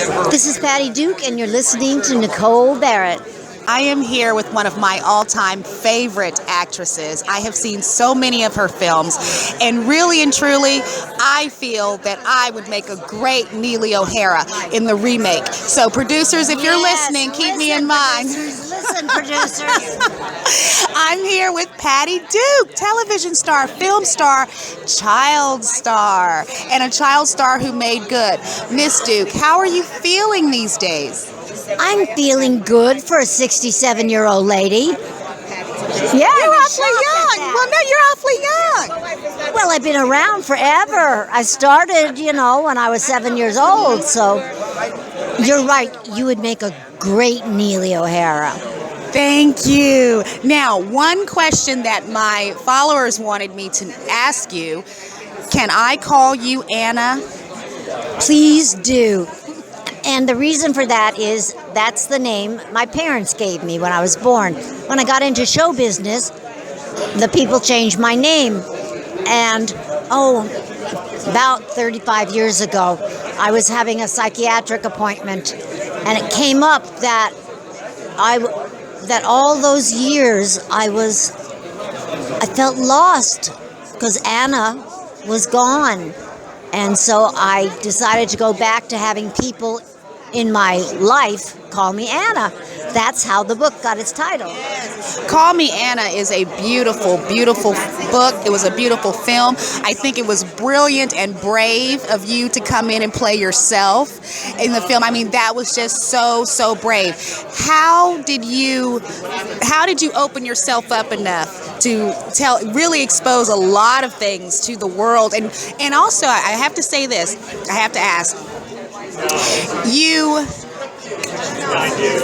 This is Patty Duke, and you're listening to Nicole Barrett. I am here with one of my all-time favorite actresses. I have seen so many of her films, and really and truly, I feel that I would make a great Neely O'Hara in the remake. So producers, if you're listening, keep me in mind. Listen, producers. I'm here with Patty Duke, television star, film star, child star, and a child star who made good. Miss Duke, how are you feeling these days? I'm feeling good for a 67-year-old lady. Yeah, You're awfully young. Well, no, you're awfully young. Well, I've been around forever. I started, when I was 7 years old. So you're right. You would make a great Neely O'Hara. Thank you. Now, one question that my followers wanted me to ask you, can I call you Anna? Please do. And the reason for that is that's the name my parents gave me when I was born. When I got into show business, the people changed my name. And, about 35 years ago, I was having a psychiatric appointment, and it came up that all those years I felt lost because Anna was gone. And so I decided to go back to having people in my life call me Anna. That's how the book got its title. Yes. Call Me Anna is a beautiful, beautiful book. It was a beautiful film. I think it was brilliant and brave of you to come in and play yourself in the film. I mean, that was just so, so brave. How did you open yourself up enough to really expose a lot of things to the world? And also, I have to say this, I have to ask, you,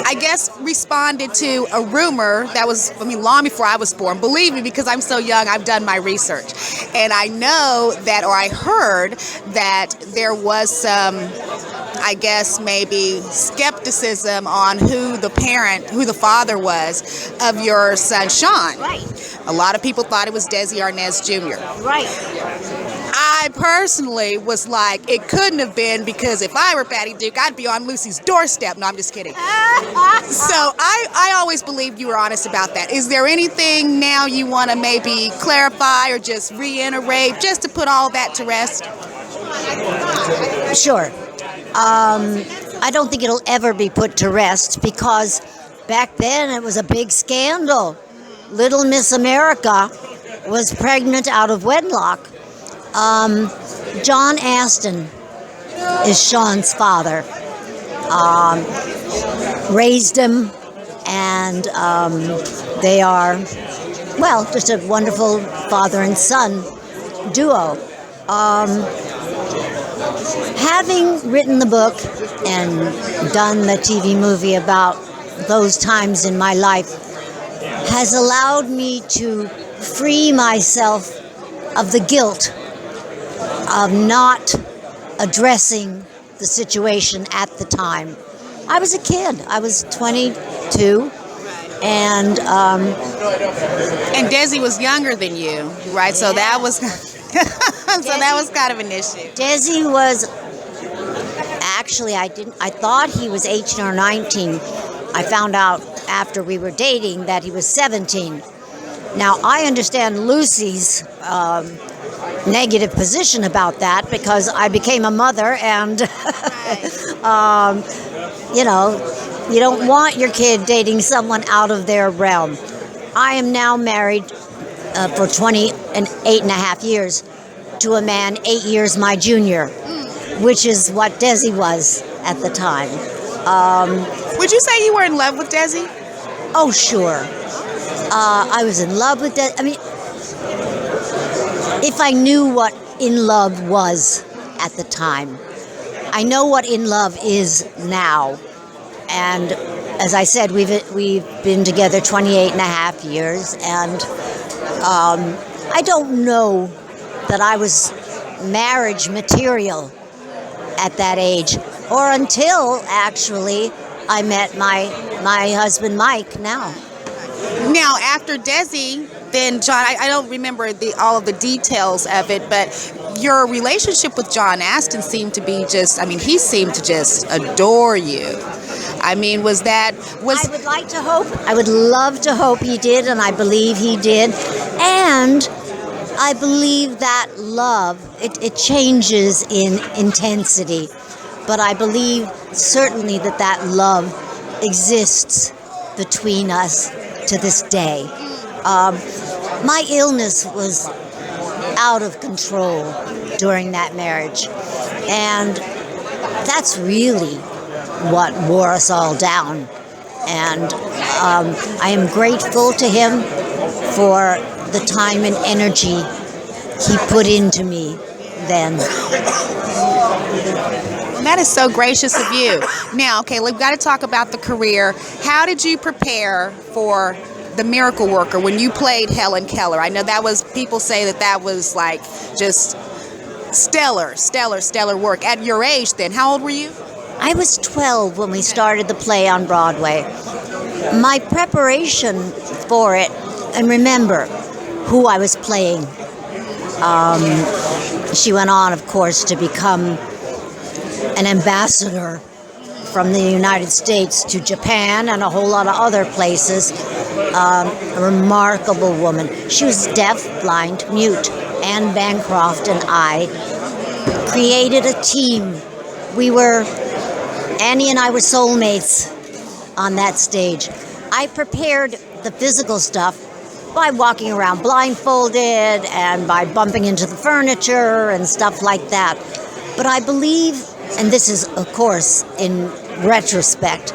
I guess, responded to a rumor that was, long before I was born. Believe me, because I'm so young, I've done my research. And I know that, or I heard that there was some, I guess, maybe skepticism on who the father was of your son, Sean. Right. A lot of people thought it was Desi Arnaz Jr. Right. I personally was like, it couldn't have been, because if I were Patty Duke, I'd be on Lucy's doorstep. No, I'm just kidding. So I always believed you were honest about that. Is there anything now you want to maybe clarify or just reiterate, just to put all that to rest? Sure. I don't think it'll ever be put to rest, because back then it was a big scandal. Little Miss America was pregnant out of wedlock. John Aston is Sean's father. Raised him, and they are, just a wonderful father and son duo. Having written the book and done the TV movie about those times in my life has allowed me to free myself of the guilt of not addressing the situation at the time. I was a kid. I was 22, and Desi was younger than you, right? So that was that was kind of an issue. Desi was actually, I thought he was 18 or 19. I found out after we were dating that he was 17. Now, I understand Lucy's negative position about that, because I became a mother, and you don't want your kid dating someone out of their realm. I am now married for 28 and a half years to a man 8 years my junior, which is what Desi was at the time. Would you say you were in love with Desi? Oh, sure. I was in love with Desi. I mean, if I knew what in love was at the time, I know what in love is now. And as I said, we've been together 28 and a half years, and I don't know that I was marriage material at that age, or until actually I met my husband Mike now. Now, after Desi, then John, I don't remember all of the details of it, but your relationship with John Aston seemed to be just, I mean, he seemed to just adore you. I mean, I would like to hope, I would love to hope he did, and I believe he did. And I believe that love, it changes in intensity. But I believe certainly that love exists between us to this day. My illness was out of control during that marriage. And that's really what wore us all down. And I am grateful to him for the time and energy he put into me then. That is so gracious of you. Now, okay, we've got to talk about the career. How did you prepare for The Miracle Worker when you played Helen Keller? I know people say that was like just stellar work. At your age then, how old were you? I was 12 when we started the play on Broadway. My preparation for it, and remember who I was playing. She went on, of course, to become an ambassador from the United States to Japan and a whole lot of other places. A remarkable woman. She was deaf, blind, mute. Anne Bancroft and I created a team. Annie and I were soulmates on that stage. I prepared the physical stuff by walking around blindfolded and by bumping into the furniture and stuff like that. But I believe, and this is, of course, in retrospect,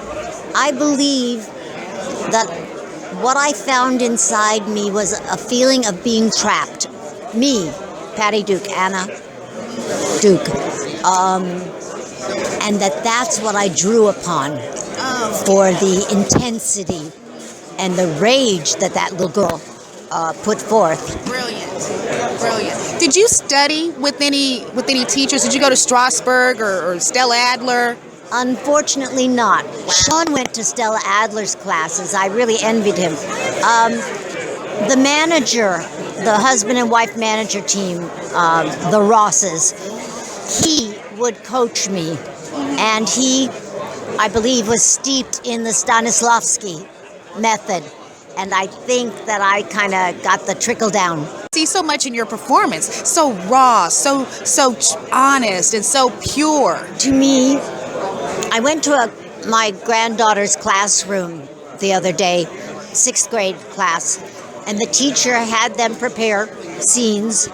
I believe that what I found inside me was a feeling of being trapped. Me, Patty Duke, Anna Duke. And that's what I drew upon for the intensity and the rage that little girl put forth. Brilliant. Did you study with any teachers? Did you go to Strasberg or Stella Adler? Unfortunately not. Sean went to Stella Adler's classes. I really envied him. The manager, the husband and wife manager team, the Rosses, he would coach me. And he, I believe, was steeped in the Stanislavski method. And I think that I kind of got the trickle down. See so much in your performance, so raw, so honest, and so pure. To me, I went to my granddaughter's classroom the other day, 6th grade class, and the teacher had them prepare scenes,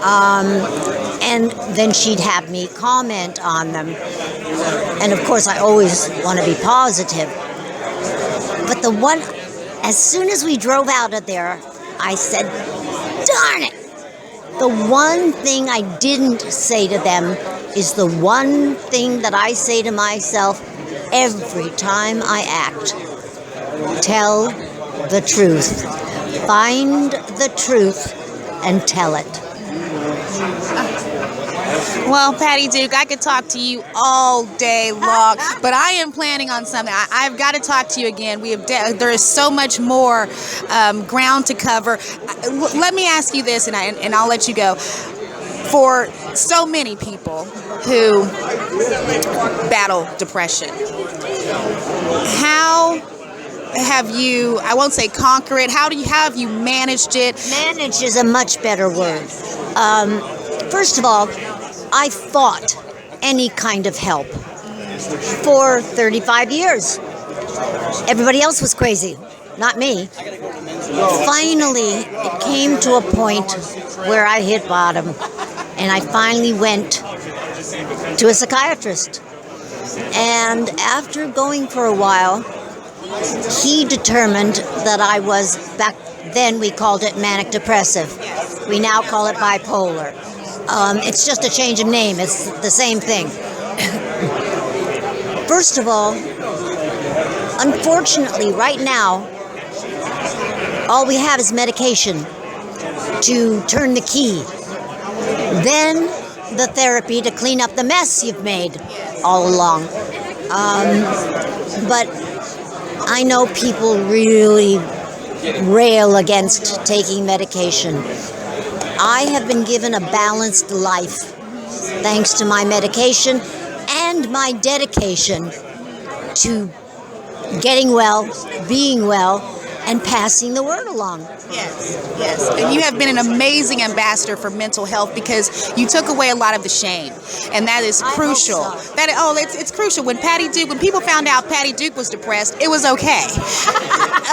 and then she'd have me comment on them. And of course, I always want to be positive. But as soon as we drove out of there, I said, darn it! The one thing I didn't say to them is the one thing that I say to myself every time I act. Tell the truth. Find the truth and tell it. Well, Patty Duke, I could talk to you all day long, but I am planning on something. I've got to talk to you again. There is so much more ground to cover. Let me ask you this, and I'll let you go. For so many people who battle depression, how have you, I won't say conquer it, how have you managed it? Manage is a much better word. First of all, I fought any kind of help for 35 years. Everybody else was crazy, not me. Finally, it came to a point where I hit bottom, and I finally went to a psychiatrist. And after going for a while, he determined that I was, back then we called it manic depressive. We now call it bipolar. It's just a change of name. It's the same thing. First of all, unfortunately, right now, all we have is medication to turn the key. Then the therapy to clean up the mess you've made all along. But I know people really rail against taking medication. I have been given a balanced life thanks to my medication and my dedication to getting well, being well, and passing the word along. Yes, yes. And you have been an amazing ambassador for mental health because you took away a lot of the shame. And that is crucial. I hope so. It's crucial. When people found out Patty Duke was depressed, it was okay.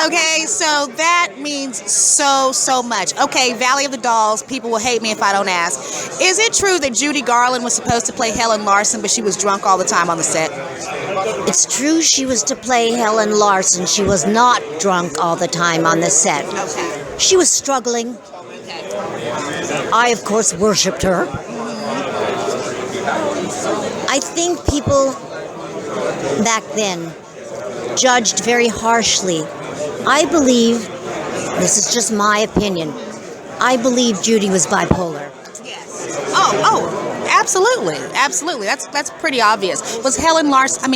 Okay, so that means so much. Okay, Valley of the Dolls, people will hate me if I don't ask. Is it true that Judy Garland was supposed to play Helen Larson, but she was drunk all the time on the set? It's true she was to play Helen Larson. She was not drunk all the time on the set. Okay. She was struggling. Okay. I, of course, worshipped her. I think people back then judged very harshly. I believe, this is just my opinion, I believe Judy was bipolar. Yes. Oh, absolutely, absolutely. That's pretty obvious. Was Helen Larson?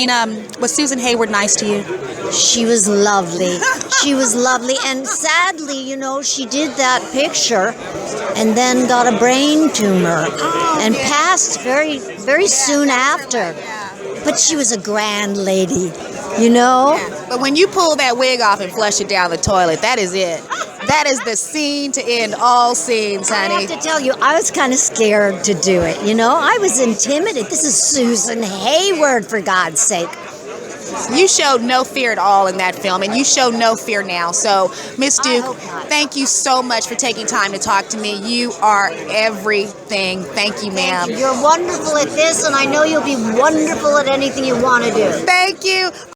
Was Susan Hayward nice to you? She was lovely. She was lovely. And sadly, she did that picture and then got a brain tumor and passed very, very soon after. But she was a grand lady, But when you pull that wig off and flush it down the toilet, that is it. That is the scene to end all scenes, honey. I have to tell you, I was kind of scared to do it, I was intimidated. This is Susan Hayward, for God's sake. You showed no fear at all in that film, and you show no fear now. So, Miss Duke, thank you so much for taking time to talk to me. You are everything. Thank you, ma'am. You're wonderful at this, and I know you'll be wonderful at anything you want to do. Thank you.